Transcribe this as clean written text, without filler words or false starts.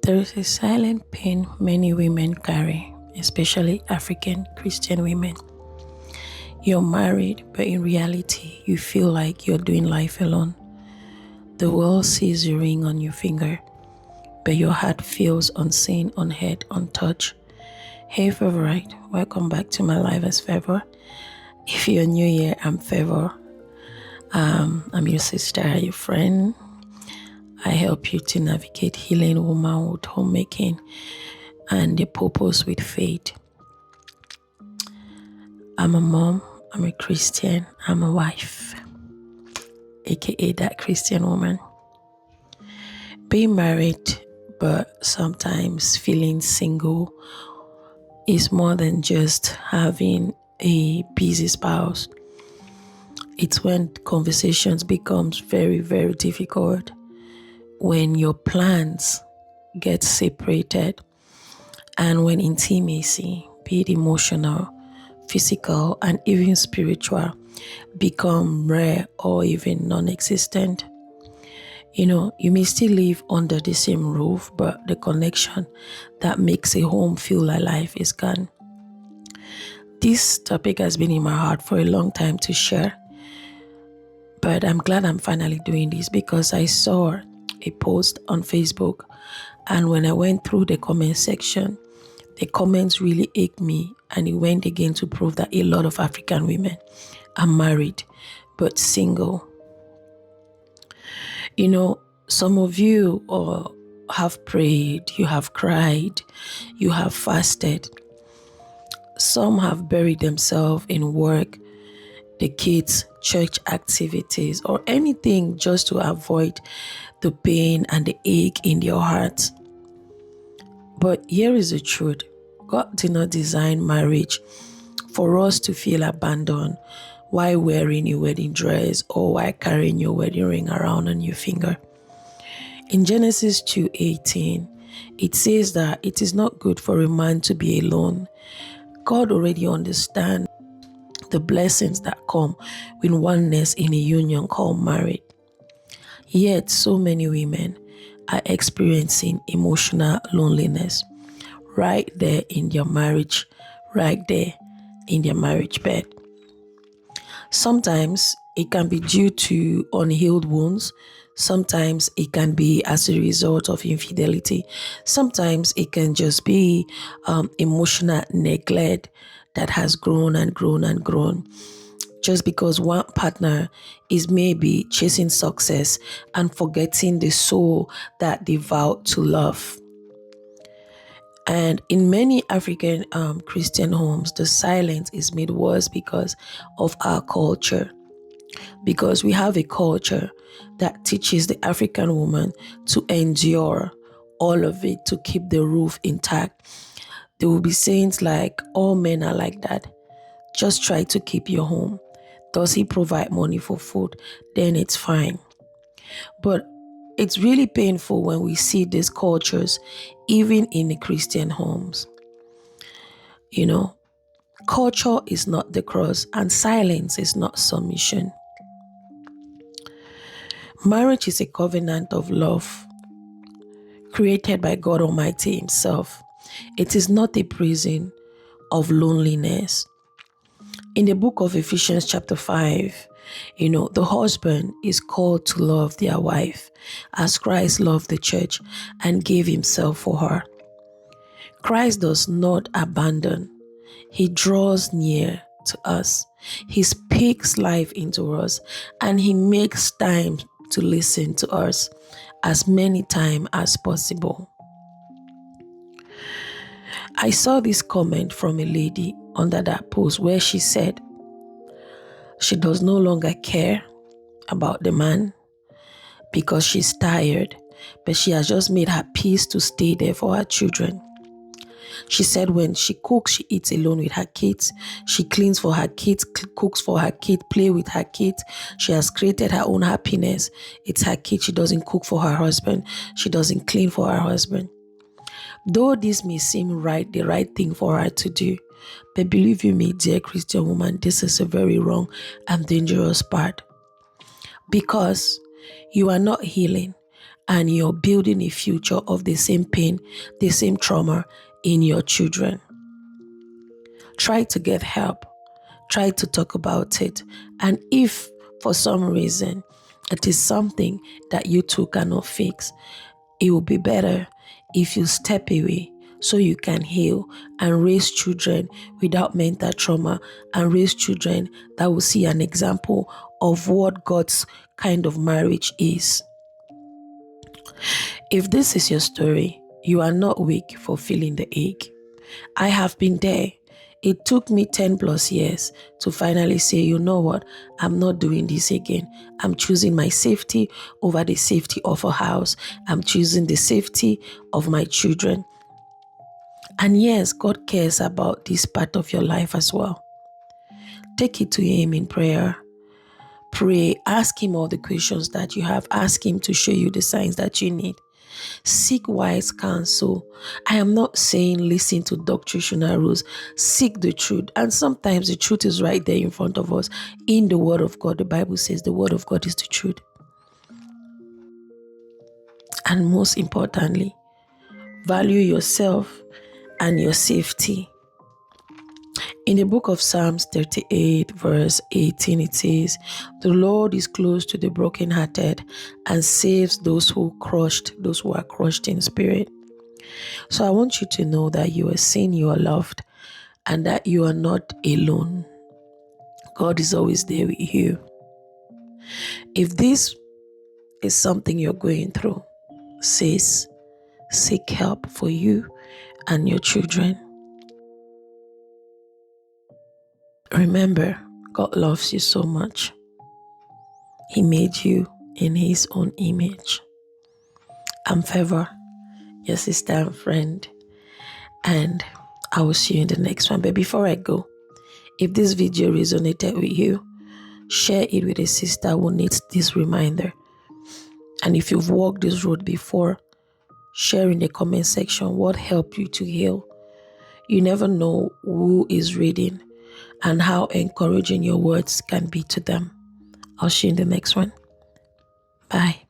There is a silent pain many women carry, especially African Christian women. You're married, but in reality, you feel like you're doing life alone. The world sees the ring on your finger, but your heart feels unseen, unheard, untouched. Hey, favorite, welcome back to my life as Favor. If you're new here, I'm Favor. I'm your sister, your friend. I help you to navigate healing, womanhood, homemaking, and the purpose with faith. I'm a mom, I'm a Christian, I'm a wife, aka that Christian woman. Being married, but sometimes feeling single is more than just having a busy spouse. It's when conversations becomes very, very difficult, when your plans get separated, and when intimacy, be it emotional, physical, and even spiritual, become rare or even non-existent. You may still live under the same roof, but the connection that makes a home feel like life is gone. This topic has been in my heart for a long time to share, but I'm glad I'm finally doing this because I saw a post on Facebook, and when I went through the comment section, the comments really ached me, and it went again to prove that a lot of African women are married but single. Some of you have prayed, you have cried, you have fasted. Some have buried themselves in work, the kids, church activities, or anything just to avoid the pain and the ache in your heart. But here is the truth. God did not design marriage for us to feel abandoned while wearing a wedding dress or while carrying your wedding ring around on your finger. In Genesis 2:18, it says that it is not good for a man to be alone. God already understands the blessings that come with oneness in a union called marriage. Yet so many women are experiencing emotional loneliness right there in their marriage, right there in their marriage bed. Sometimes it can be due to unhealed wounds. Sometimes it can be as a result of infidelity. Sometimes it can just be emotional neglect that has grown and grown and grown. Just because one partner is maybe chasing success and forgetting the soul that they vowed to love. And in many African Christian homes, the silence is made worse because of our culture. Because we have a culture that teaches the African woman to endure all of it, to keep the roof intact. There will be sayings like, all men are like that. Just try to keep your home. Does he provide money for food? Then it's fine. But it's really painful when we see these cultures, even in the Christian homes. Culture is not the cross, and silence is not submission. Marriage is a covenant of love created by God Almighty Himself. It is not a prison of loneliness. In the book of Ephesians chapter 5, the husband is called to love their wife as Christ loved the church and gave himself for her. Christ does not abandon. He draws near to us. He speaks life into us, and he makes time to listen to us as many times as possible. I saw this comment from a lady under that post where she said she does no longer care about the man because she's tired, but she has just made her peace to stay there for her children. She said when she cooks, she eats alone with her kids. She cleans for her kids, cooks for her kids, play with her kids. She has created her own happiness. It's her kids. She doesn't cook for her husband. She doesn't clean for her husband. Though this may seem the right thing for her to do, but believe you me, dear Christian woman, this is a very wrong and dangerous part. Because you are not healing and you're building a future of the same pain, the same trauma in your children. Try to get help. Try to talk about it. And if for some reason it is something that you two cannot fix, it will be better if you step away so you can heal and raise children without mental trauma, and raise children that will see an example of what God's kind of marriage is. If this is your story, you are not weak for feeling the ache. I have been there. It took me 10 plus years to finally say, you know what, I'm not doing this again. I'm choosing my safety over the safety of a house. I'm choosing the safety of my children. And yes, God cares about this part of your life as well. Take it to Him in prayer. Pray, ask Him all the questions that you have. Ask Him to show you the signs that you need. Seek wise counsel. I am not saying listen to doctrinal rules. Seek the truth. And sometimes the truth is right there in front of us. In the Word of God, the Bible says the Word of God is the truth. And most importantly, value yourself and your safety. In the book of Psalms 38 verse 18, it says, the Lord is close to the brokenhearted and saves those who are crushed in spirit. So I want you to know that you are seen, you are loved, and that you are not alone. God is always there with you. If this is something you're going through, seek help for you and your children. Remember, God loves you so much. He made you in His own image. I'm Favor, your sister and friend, and I will see you in the next one. But before I go, if this video resonated with you, share it with a sister who needs this reminder. And if you've walked this road before, share in the comment section what helped you to heal. You never know who is reading and how encouraging your words can be to them. I'll see you in the next one. Bye.